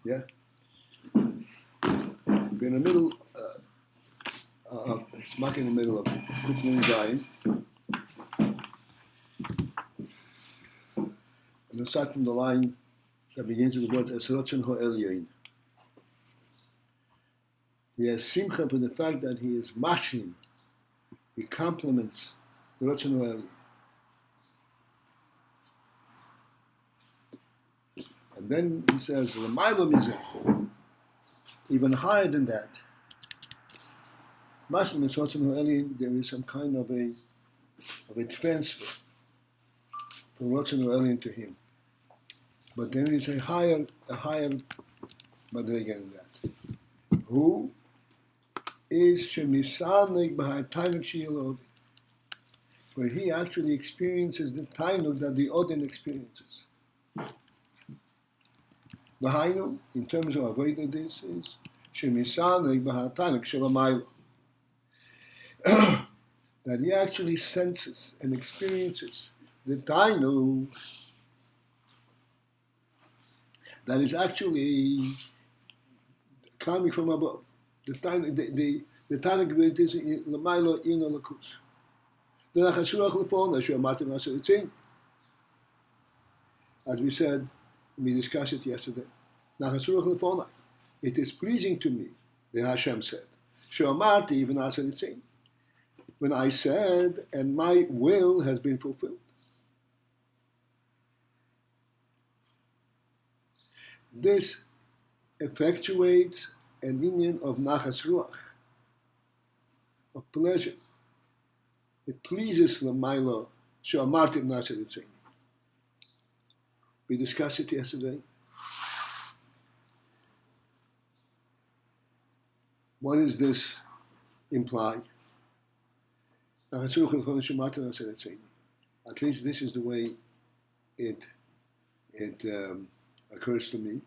Yeah? We're in the middle, smack in the middle of Kutnin Zayin. And we'll start from the line that begins with the word Es ratzon ha'elyon. He has simcha for the fact that he is mashlim. He complements the ratzon ha'elyon. And then he says, L'maylo mizeh, even higher than that. Mashlim is ratzon ha'elyon, there is some kind of a transfer from ratzon ha'elyon to him. But there is a higher madrega than that. Who is shemisanig b'ha'tainuk she'ilod, where he actually experiences the tainuk that the Odin experiences. B'hainu, in terms of avodah, this is shemisanig b'ha'tainuk shelamaylo, that he actually senses and experiences the tainuk that is actually coming from above. The Tanakh is Lamailo in Olakus. The Nachasuach Lepon, as we said, we discussed it yesterday. Nachasuach Lepon, it is pleasing to me, the Hashem said. Shomarti even Aseritzin. When I said, and my will has been fulfilled. This effectuates an union of nachas ruach, of pleasure. It pleases l'maylo she'amarti b'nasher etzeni. We discussed it yesterday. What does this imply? Nachas ruach l'chol she'amarti b'nasher etzeni. At least this is the way it occurs to me.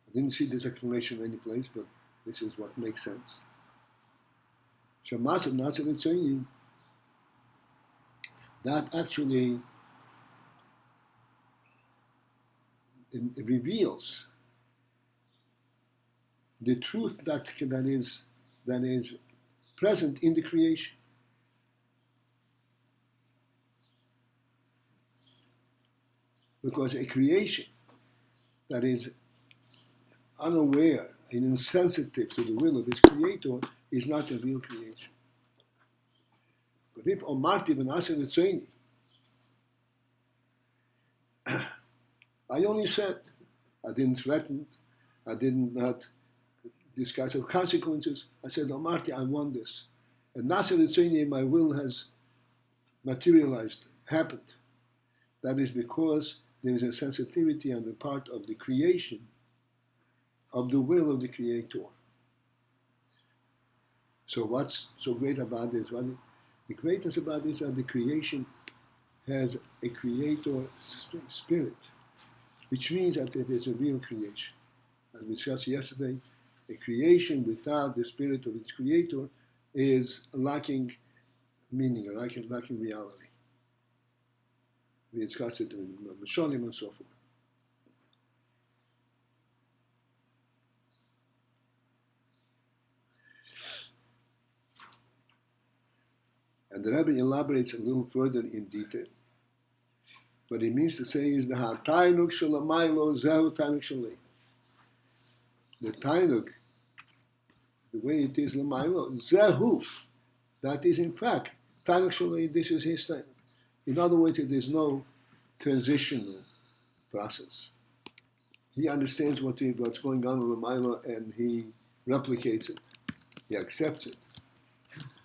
I didn't see this explanation any place, but this is what makes sense. That actually it reveals the truth that is present in the creation. Because a creation that is unaware and insensitive to the will of its creator is not a real creation. But if Omarti ben Aser Etzeni, I only said, I didn't threaten, I did not discuss the consequences. I said, Omarti, I want this. And Naser Etzeni, my will has materialized, happened. That is because there is a sensitivity on the part of the creation of the will of the creator. So what's so great about this? The greatness about this is that the creation has a creator spirit, which means that it is a real creation. As we discussed yesterday, a creation without the spirit of its creator is lacking meaning, lacking reality. We discussed it in Mashonim and so forth. And the Rebbe elaborates a little further in detail. What he means to say is the Tainuk Shalamaylo Zehu Tainuk Shalei. The Tainuk, the way it is Lamaylo, Zehu, that is in fact Tainuk Shalei, this is his Tainuk. In other words, it is no transitional process. He understands what's going on with Lamaylo and he replicates it. He accepts it.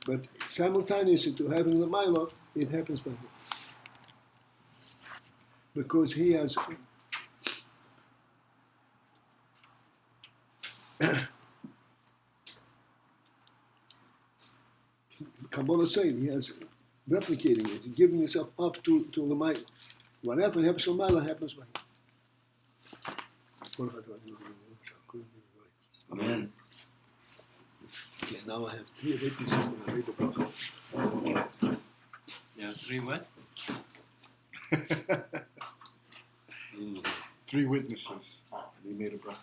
But simultaneously to having the Milo, it happens by him. Because he has Kabbalah saying he has replicating it, giving himself up to the Milo. What happens to Milo happens by him. Amen. Okay, now I have 3 witnesses that I read the bracha. Yeah, 3 what? 3 witnesses. And he made a bracha.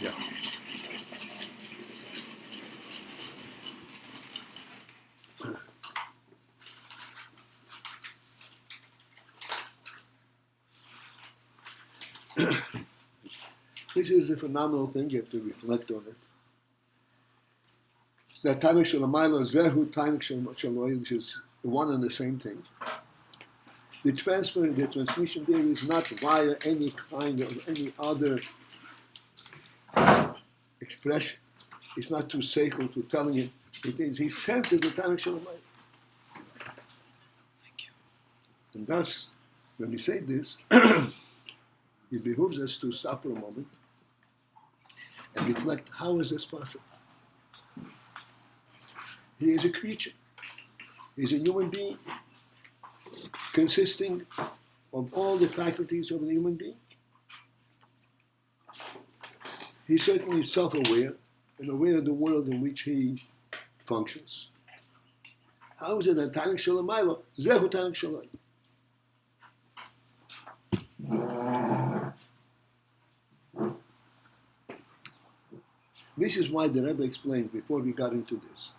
Yeah. This is a phenomenal thing. You have to reflect on it. That Tanik Shalamayla Zehu Tanik Shaloi, which is one and the same thing. The transmission there is not via any kind of any other expression. It's not through seichel, to telling it. It is he senses the Tanik Shalamayla. Thank you. And thus, when we say this, it behooves us to stop for a moment and reflect, how is this possible? He is a creature. He is a human being consisting of all the faculties of a human being. He's certainly self-aware and aware of the world in which he functions. How is it that Tanik Shalamayla, Zehu Tanik Shaloi? This is why the Rebbe explained before we got into this,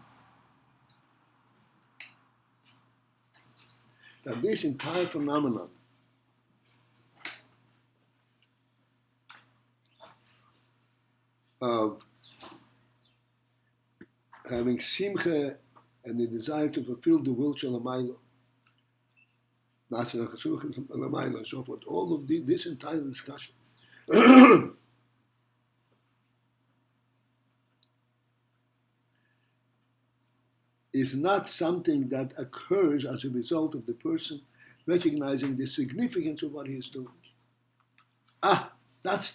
that this entire phenomenon of having simcha and the desire to fulfill the will Shalamayla, and so forth, all of this entire discussion is not something that occurs as a result of the person recognizing the significance of what he is doing. That's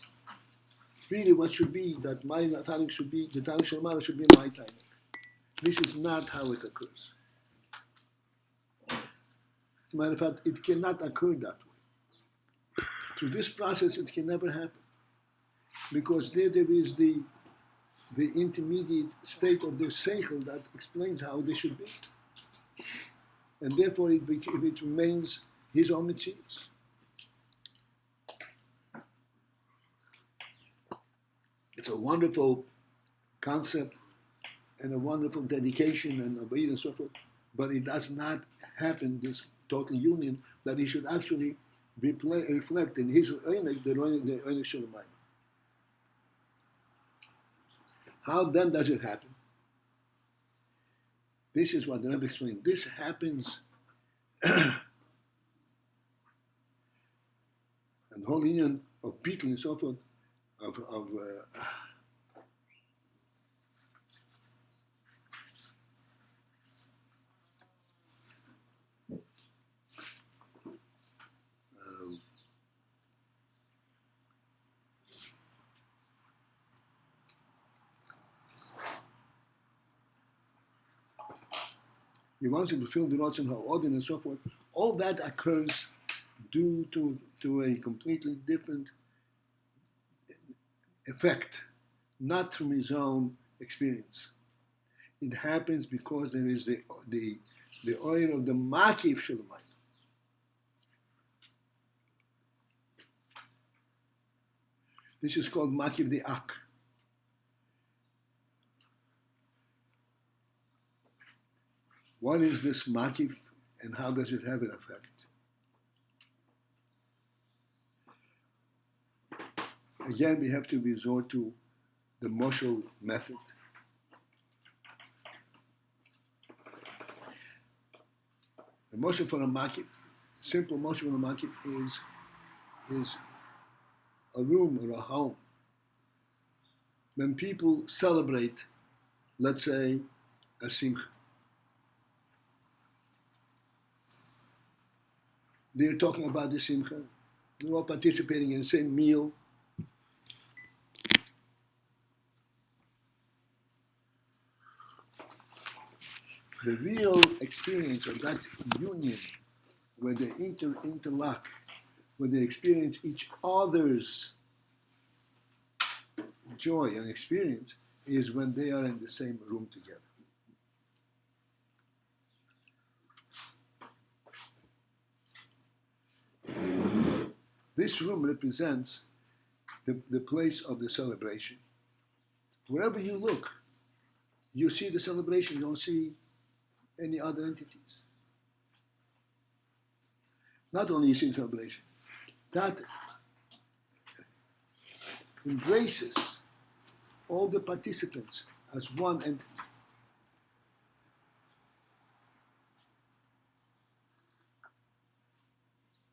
really what should be, that my Tanik should be, the Tanik Shalamayla should be my Tanik. This is not how it occurs. As a matter of fact, it cannot occur that way. Through this process, it can never happen. Because there is the intermediate state of the seichel that explains how they should be. And therefore it remains his own mitzvahs. It's a wonderful concept and a wonderful dedication and obedience and so forth, but it does not happen, this total union, that he should actually reflect in his Einik, the Einik Shalamayla. How then does it happen? This is what the Rebbe explained. This happens, and the whole union of beetle and so forth, he wants to fulfill the ratzon ha'odin and so forth. All that occurs due to a completely different effect, not from his own experience. It happens because there is the oil of the makif Shalamayla. This is called makif the ak. What is this makif and how does it have an effect? Again, we have to resort to the moshel method. The moshel for a makif, simple moshel for a makif is a room or a home. When people celebrate, let's say, a simcha, they're talking about the simcha. They're all participating in the same meal. The real experience of that union, where they interlock, where they experience each other's joy and experience, is when they are in the same room together. This room represents the place of the celebration. Wherever you look, you see the celebration, you don't see any other entities. Not only you see the celebration, that embraces all the participants as one entity.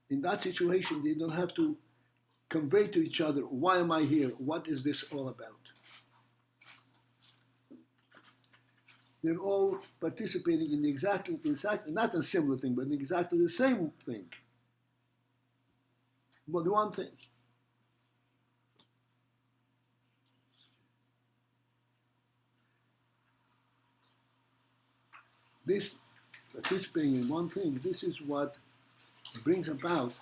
In that situation, they don't have to convey to each other, why am I here? What is this all about? They're all participating in exactly not a similar thing, but in exactly the same thing. But the one thing. This participating in one thing, this is what brings about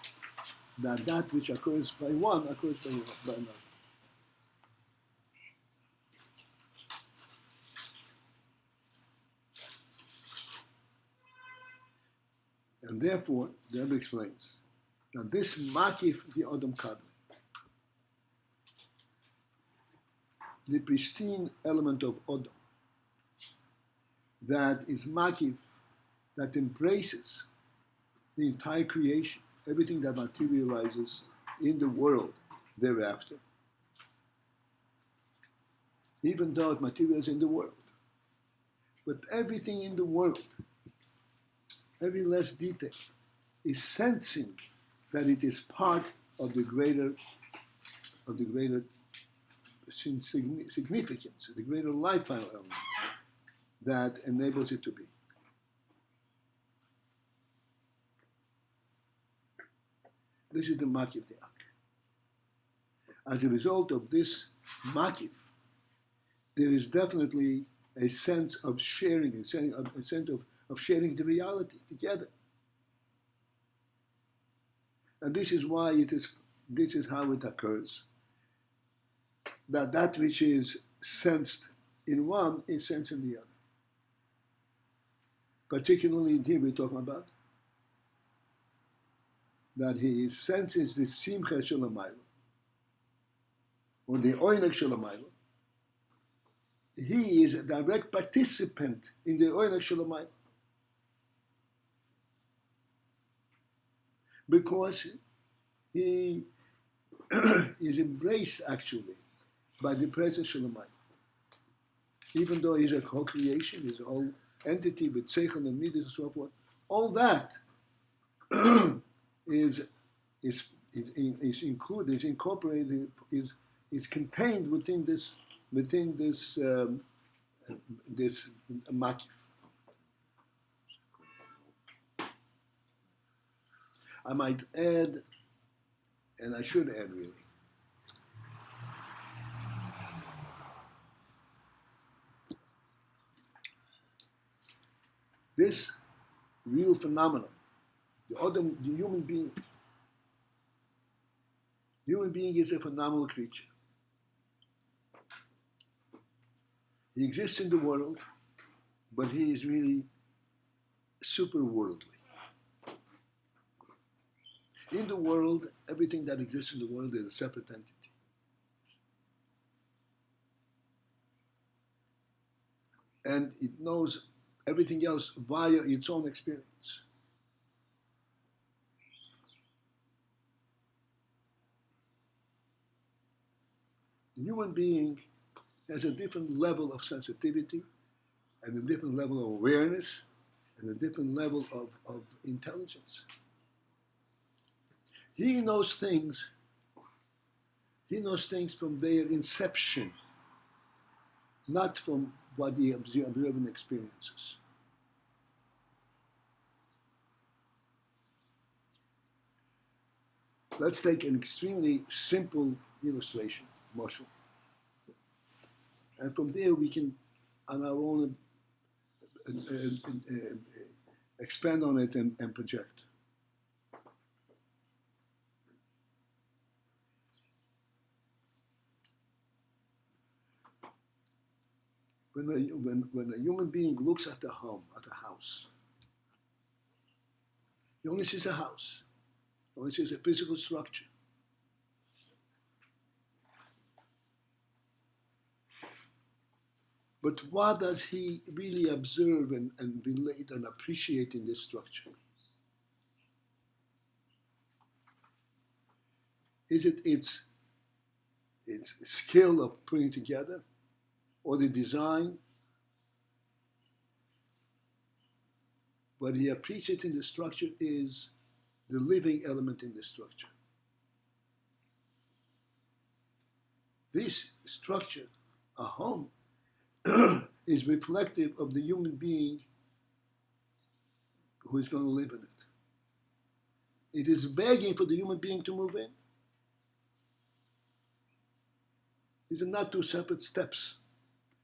that which occurs by one occurs by another. And therefore, the Rebbe explains that this makif the Adam Kadmon, the pristine element of Adam, that is makif, that embraces the entire creation, everything that materializes in the world thereafter, even though it materializes in the world. But everything in the world, every last detail, is sensing that it is part of the greater significance, the greater lifetime element that enables it to be. This is the makif de'ak. As a result of this makif, there is definitely a sense of sharing, a sense of sharing the reality together. And this is why this is how it occurs. That which is sensed in one is sensed in the other. Particularly here we're talking about that he senses the simcha shalamayla, or the oinek shalamayla. He is a direct participant in the oinek shalamayla, because he is embraced actually by the presence shalamayla. Even though he's a co-creation, he's a whole entity with seichel and midas and so forth, all that is included, is incorporated, is contained within this makif. I might add, and I should add really, this real phenomenon, the human being. Human being is a phenomenal creature. He exists in the world, but he is really super worldly. In the world, everything that exists in the world is a separate entity. And it knows everything else via its own experience. The human being has a different level of sensitivity and a different level of awareness and a different level of intelligence. He knows things from their inception, not from what he observes and experiences. Let's take an extremely simple illustration, Marshall. And from there we can, on our own, expand on it and project. When a human being looks at a home, at a house, he only sees a house, he only sees a physical structure. But what does he really observe and relate and appreciate in this structure? Is it its skill of putting together, or the design? What he appreciates in the structure is the living element in the structure. This structure, a home, is reflective of the human being who is going to live in it. It is begging for the human being to move in. These are not two separate steps.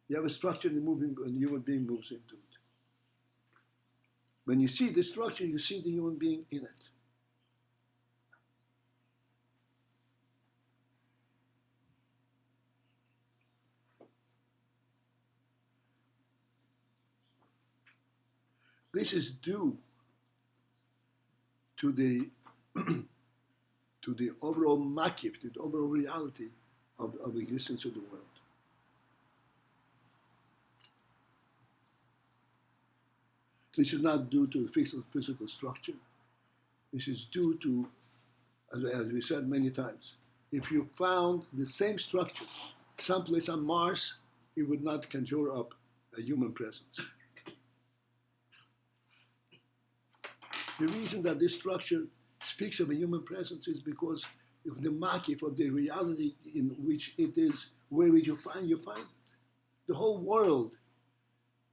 You have a structure and the human being moves into it. When you see the structure, you see the human being in it. This is due to the to the overall makif, the overall reality of existence of the world. This is not due to physical structure. This is due to, as we said many times, if you found the same structure someplace on Mars, it would not conjure up a human presence. The reason that this structure speaks of a human presence is because of the makif, of the reality in which it is, where you find it. The whole world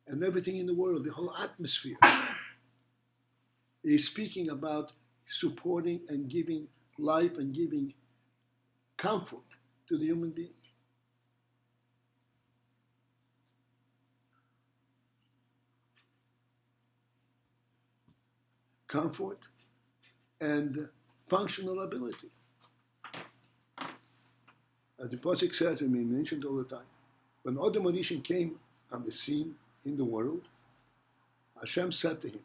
and everything in the world, the whole atmosphere is speaking about supporting and giving life and giving comfort to the human being. Comfort and functional ability. As the Pasuk says, and we mentioned all the time, when Adam Rishon came on the scene in the world, Hashem said to him,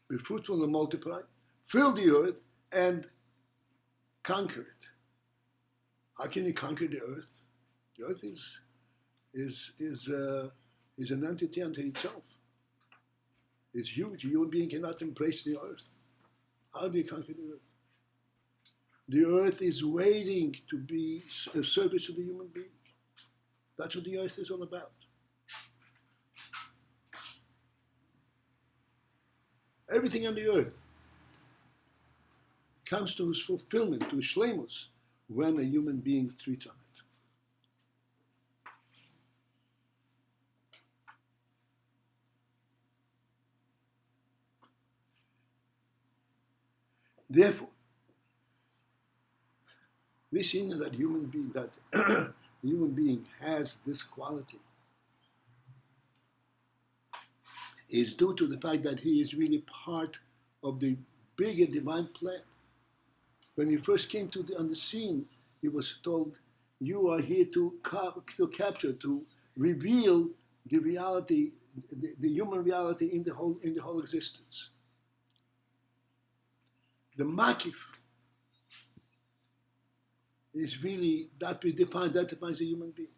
be fruitful and multiply, fill the earth and conquer it. How can you conquer the earth? The earth is an entity unto itself. It's huge. A human being cannot embrace the earth. How do you conquer the earth? The earth is waiting to be a service to the human being. That's what the earth is all about. Everything on the earth comes to its fulfillment, to its shleimus, when a human being treats on it. Therefore, this thing that the human being has this quality is due to the fact that he is really part of the bigger divine plan. When he first came on the scene, he was told, "You are here to capture, to reveal the reality, the human reality in the whole existence." The makif is really that defines the human being.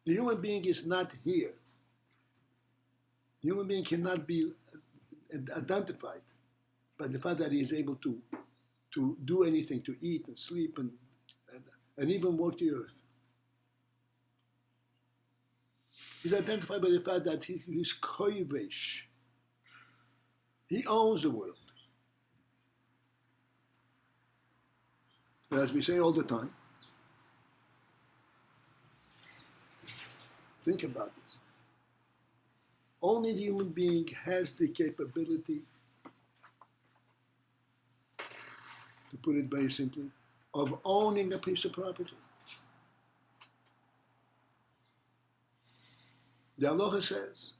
The human being is not here. The human being cannot be identified by the fact that he is able to do anything, to eat and sleep and even walk the earth. He's identified by the fact that he's koivesh. He owns the world. But as we say all the time, think about this. Only the human being has the capability, to put it very simply, of owning a piece of property. The halacha says,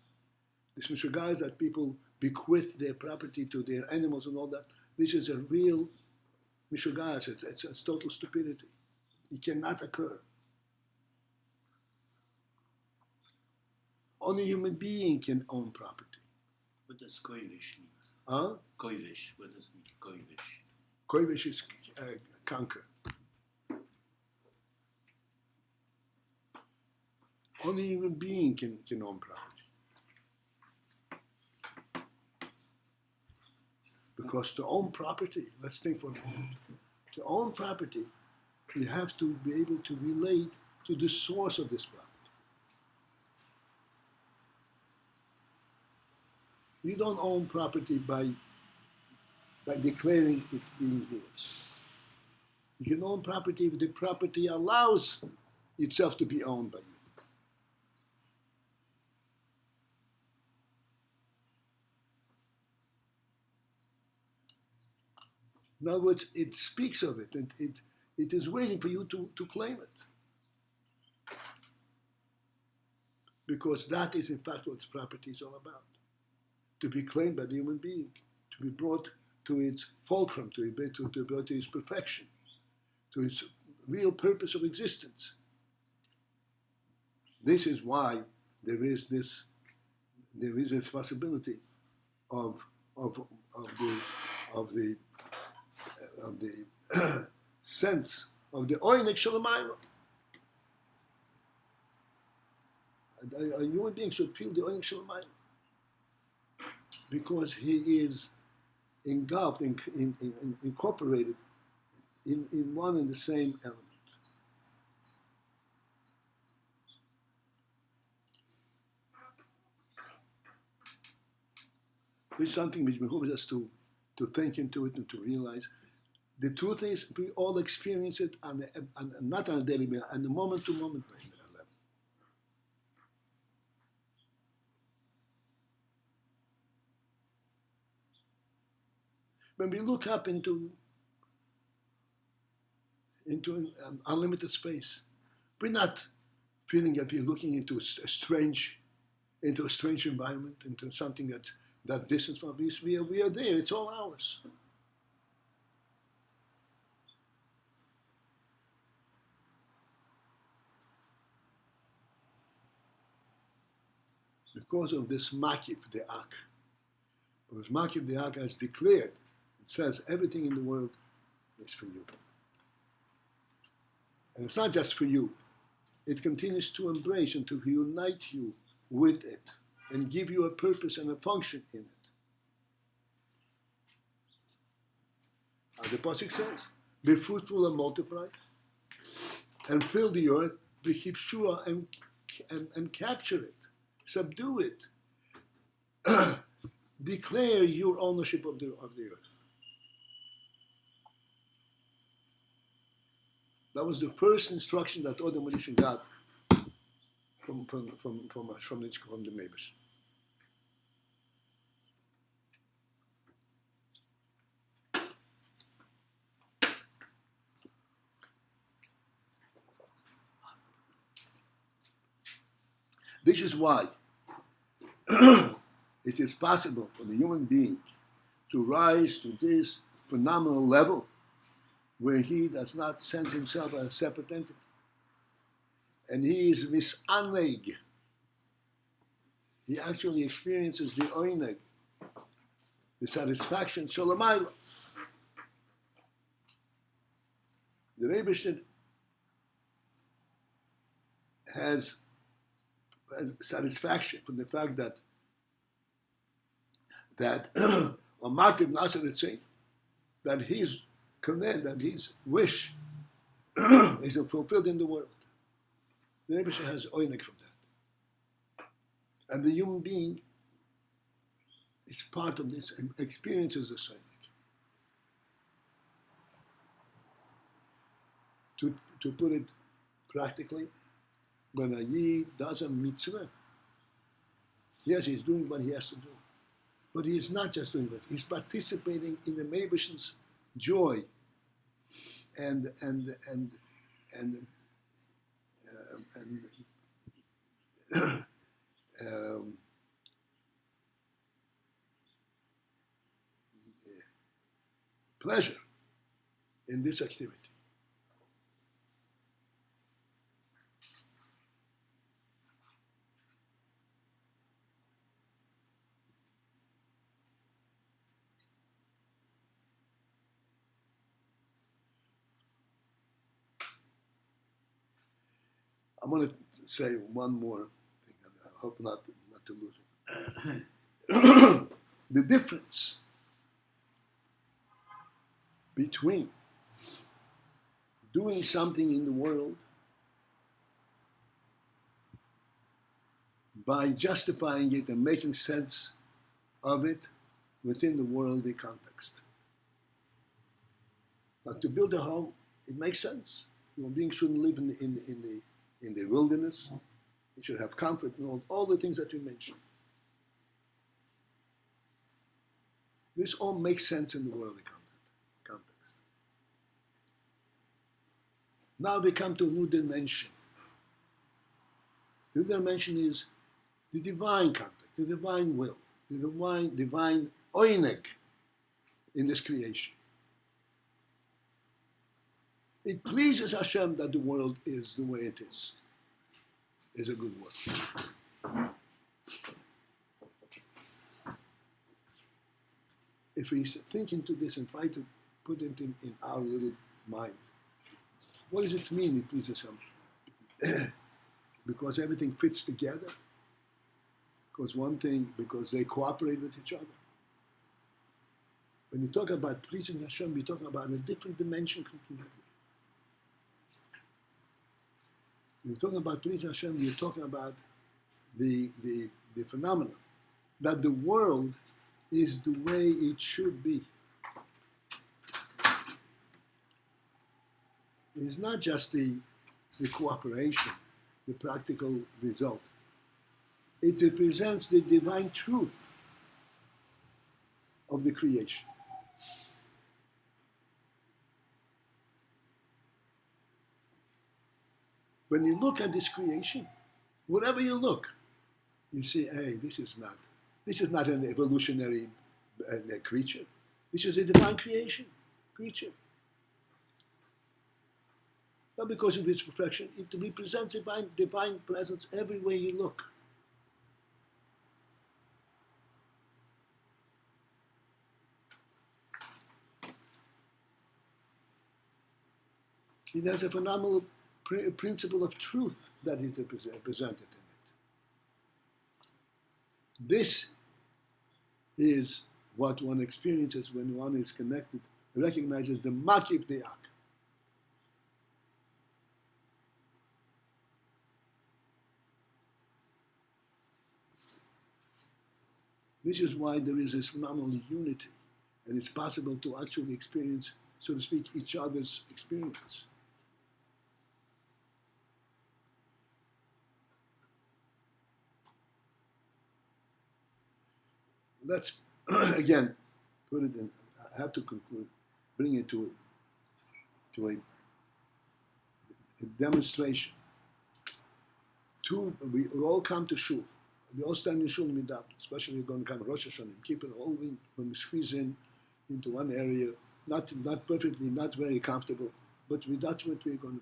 this mishugai that people bequeath their property to their animals and all that, this is a real mishugas, it's total stupidity. It cannot occur. Only a human being can own property. What does koivish mean? Huh? Koivish, what does it mean? Koivish. Koivish is conquer. Only a human being can own property. Because to own property, let's think for a moment. To own property, you have to be able to relate to the source of this property. You don't own property by declaring it being yours. You can own property if the property allows itself to be owned by you. In other words, it speaks of it, and it is waiting for you to claim it. Because that is, in fact, what property is all about. To be claimed by the human being, to be brought to its fulcrum, to be brought to its perfection, to its real purpose of existence. This is why there is this possibility of the sense of the oinik shalamayra. A human being should feel the oinik shalamayra because he is engulfed, incorporated in one and the same element. This is something which behooves us to think into it and to realize. The truth is, we all experience it not on a daily basis, on a moment-to-moment level. When we look up into unlimited space, we're not feeling that we're looking into a strange environment, into something that distance from us. We are there. It's all ours. Because of this makif de'ak. Because makif de'ak has declared, it says everything in the world is for you. And it's not just for you. It continues to embrace and to unite you with it and give you a purpose and a function in it. As the Pasuk says, be fruitful and multiply, and fill the earth, be hipshua and capture it, subdue it, declare your ownership of the earth. That was the first instruction that Odom Rishon got from the neighbors. This is why it is possible for the human being to rise to this phenomenal level where he does not sense himself as a separate entity. And he is misaneg. He actually experiences the oineg, the satisfaction, shalamayla. The Rebbe has satisfaction from the fact that on Martiv Nasser Ritzin, that his command, that his wish is fulfilled in the world. The Rebbe has oinek from that. And the human being is part of this and experiences this oinek. To put it practically, when a Yid does a mitzvah, yes, he's doing what he has to do. But he is not just doing that. He's participating in the Meibushin's joy and pleasure in this activity. I'm going to say one more thing. I hope not to lose it. The difference between doing something in the world by justifying it and making sense of it within the worldly context. But to build a home, it makes sense. Human beings shouldn't live in the wilderness. They should have comfort and all the things that you mentioned. This all makes sense in the worldly context. Now we come to a new dimension. The dimension is the divine context, the divine will, the divine oinek in this creation. It pleases Hashem that the world is the way it is a good word. If we think into this and try to put it in our little mind, what does it mean it pleases Hashem? Because everything fits together? Because they cooperate with each other? When you talk about pleasing Hashem, you're talking about a different dimension completely. When you're talking about pleasing Hashem, you're talking about the phenomenon that the world is the way it should be. It is not just the cooperation, the practical result. It represents the divine truth of the creation. When you look at this creation, wherever you look, you see, hey, this is not an evolutionary creature. This is a divine creature. Not because of its perfection, it represents divine presence everywhere you look. It has a phenomenal principle of truth that is represented in it. This is what one experiences when one is connected, recognizes the makif de'ak. This is why there is this phenomenal unity, and it's possible to actually experience, so to speak, each other's experience. Let's, again, put it in, I have to conclude, bring it to a demonstration. We all come to shul. We all stand in shul and we daven, especially we're going to come Rosh Hashanah. Keep it all in, when we squeeze in into one area, not perfectly, not very comfortable, but that's what we're going to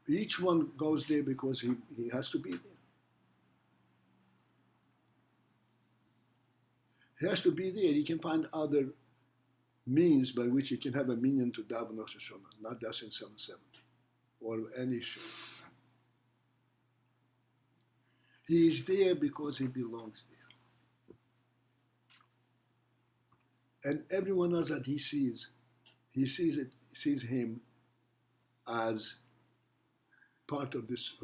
be. Each one goes there because he has to be there. He has to be there. He can find other means by which he can have a minyan to daven Rosh Hashanah, not just in 77 or any shul. He is there because he belongs there. And everyone else that he sees him as part of this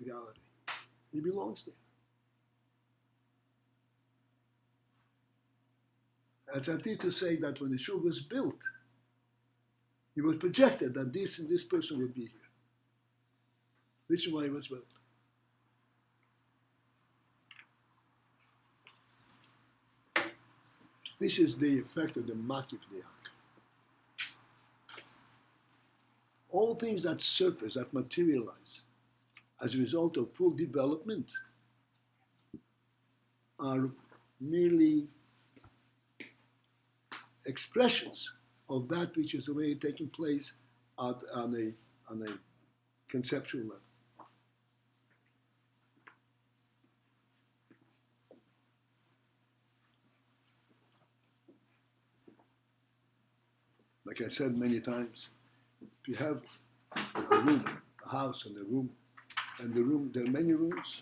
reality. He belongs there. It's empty to say that when the shul was built, it was projected that this and this person would be here. This is why it was built. This is the effect of the makif de'ak. All things that surface, that materialize as a result of full development are merely expressions of that which is already taking place on a conceptual level. Like I said many times, if you have a room, a house and a room, and the room, there are many rooms,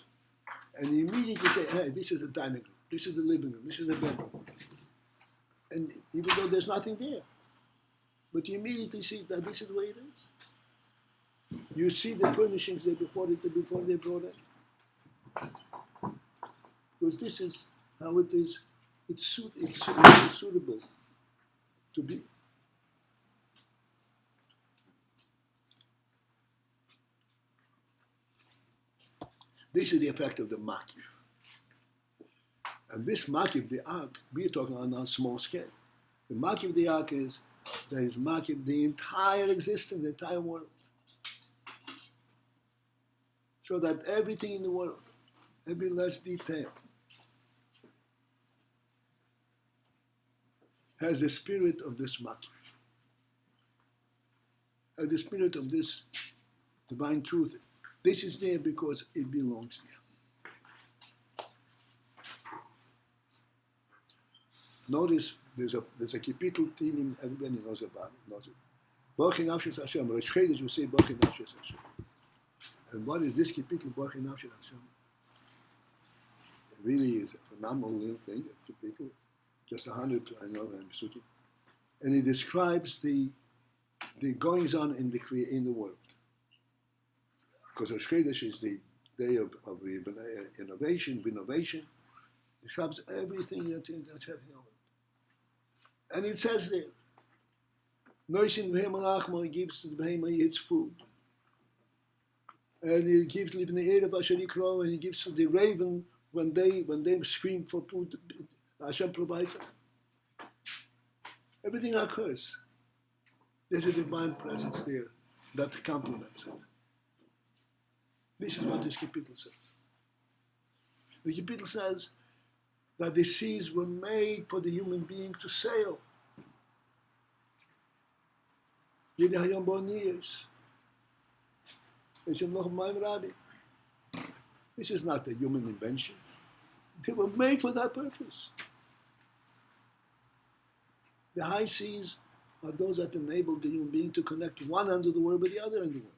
and you immediately say, hey, this is a dining room, this is the living room, this is the bedroom. And even though there's nothing there, but you immediately see that this is the way it is. You see the furnishings there before they brought it. Because this is how it is, it's suitable to be. This is the effect of the makif. And this makif, the ark, we are talking on a small scale. The makif of the ark is, there is makif the entire existence, the entire world. So that everything in the world, every last detail, has the spirit of this makif, has the spirit of this divine truth. This is there because it belongs there. Notice there's a kapitel Tilim, everybody knows about it. Baruch Nafshis Hashem. Rosh Chodesh we say Baruch Nafshis Hashem. And what is this kapitel Baruch Nafshis Hashem? It really is a phenomenal little thing. A kapitel, just 100, I know, and it describes the goings on in the world. Because Rosh Chodesh is the day of innovation. It describes everything that's happening in the world. And it says there, Noisin Behema gives to the Behema its food. And he gives Livne Erev Asherikro, and he gives to the raven when they scream for food, Hashem provides them. Everything occurs. There's a divine presence there that complements it. This is what this kapitel says. The kapitel says that the seas were made for the human being to sail. This is not a human invention. They were made for that purpose. The high seas are those that enable the human being to connect one end of the world with the other end of the world.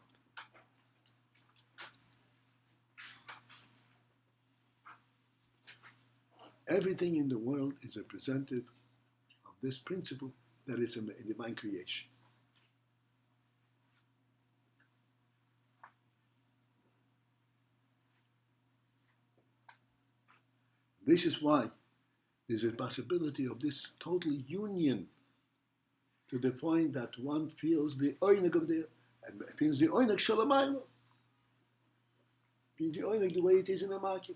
Everything in the world is representative of this principle that is a divine creation. This is why there's a possibility of this total union to the point that one feels the oinig of the, and feels the oinig shalamaylo, feels the oinig the way it is in the makif.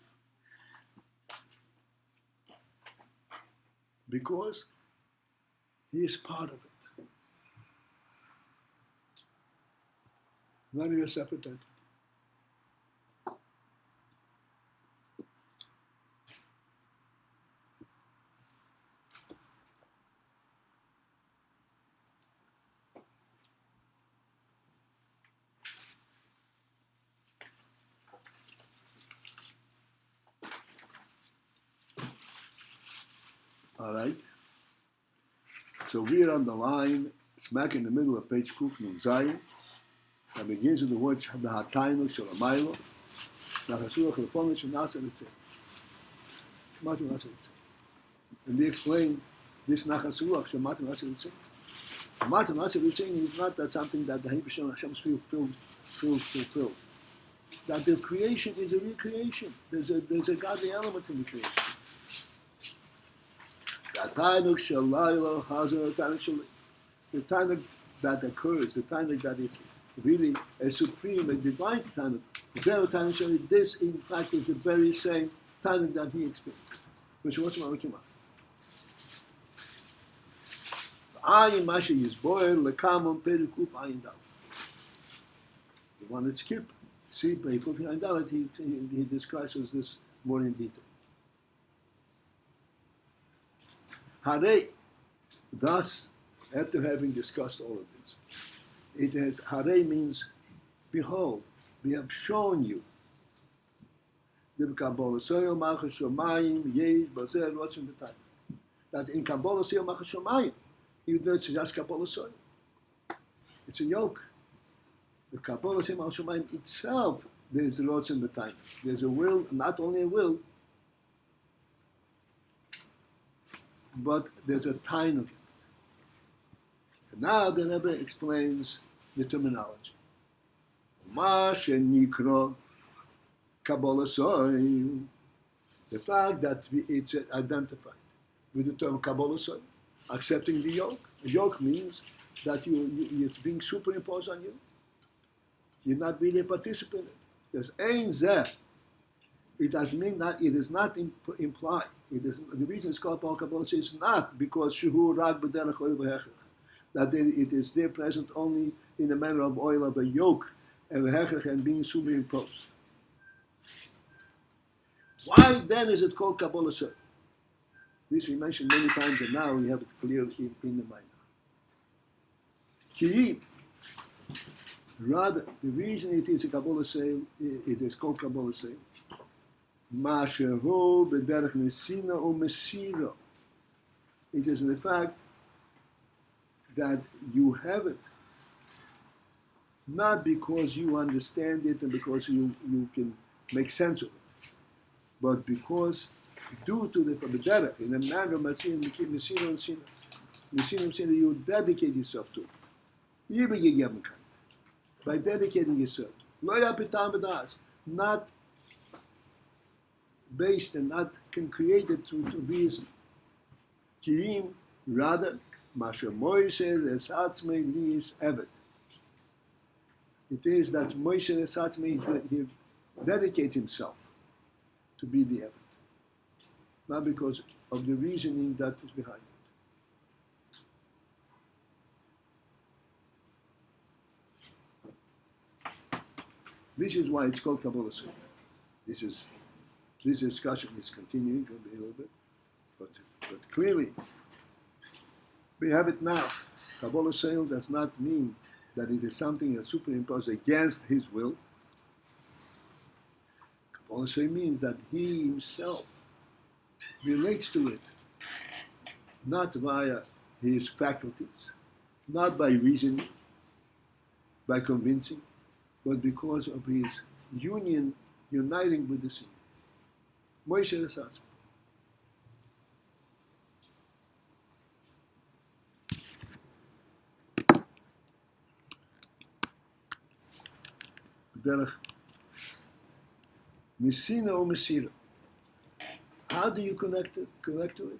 Because he is part of it. Not even a separate entity. All right. So we're on the line, smack in the middle of page Kuf Nun Zayin, that begins with the word B'Hataynu Shalamaylo, Nachasuach Lefonich and Nasa Litzeh. And we explain this Nachasuach Shematu Nasa Litzeh. Matu Nasa Litzeh is not that something that the Hashem fulfilled. That the creation is a recreation. There's a godly element in the creation. The Tanakh that occurs, the Tanakh that is really a supreme, a divine Tanakh, this in fact is the very same Tanakh that he experienced. Which was Ayin Masha Yisboel Lekamon Perikuf Ayin Dal. The one that skip, see Perikuf Ayin Dal, he describes as this more in detail. Hare, thus, after having discussed all of this, it has, Hare means, behold, we have shown you. That in Kabbalah Soyo Machashomayim, even though it's just Kabbalah soil. It's a yoke. The Kabbalah Shem Al Shemaim itself, there is a ratzon b'tainuk. There's a will, not only a will, but there's a tainuk. And now the Rebbe explains the terminology. Ma shenikra Kabbalah soil. The fact that it's identified with the term Kabbalah soil, accepting the yoke. The yoke means that it's being superimposed on you. You're not really a participant. There's ein zeh. It does mean that it is not implied. It is, the reason it's called Kabbalah is not because shuhu rag b'derech oil v'hechach, that it is there present only in the manner of oil of a yoke and v'hechach and being superimposed. Why then is it called Kabbalah soil? This we mentioned many times, and now we have it clear in the mind. Ki, rather, the reason it is a Kabbalah soil, it is called Kabbalah soil. Ma shehu b'derech nesina o mesira. It is the fact that you have it, not because you understand it and because you can make sense of it, but because due to the derech, in a manner of mesira, you dedicate yourself to it. By dedicating yourself, not based and not created through reason. Kiim, rather, Masha Moshe Esatzmei Liis Evet. It is that Moshe Esatzmei, he dedicates himself to be the Evet, not because of the reasoning that is behind it. This is why it's called Kabbalah soil. This discussion is continuing a little bit, but clearly we have it now. Kabbalah soil does not mean that it is something that's superimposed against his will. Kabbalah soil means that he himself relates to it, not via his faculties, not by reasoning, by convincing, but because of his uniting with the Senior. Moshe Esatzmei. Derech Nesina or Mesira. How do you connect to it?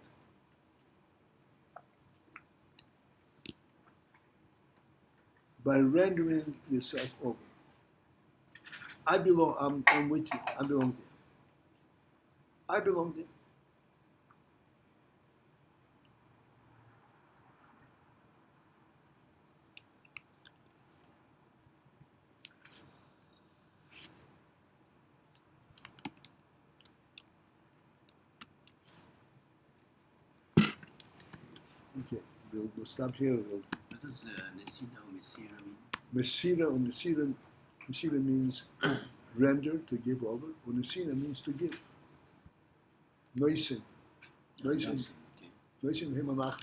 By rendering yourself over. I belong, I'm with you, I belong there. I belong there. Okay, we'll stop here. What does Nesina or Mesira mean? Mesira or Mesira means render, to give over, or Nesina means to give. Noisin. Noisin. Noisin Himalach.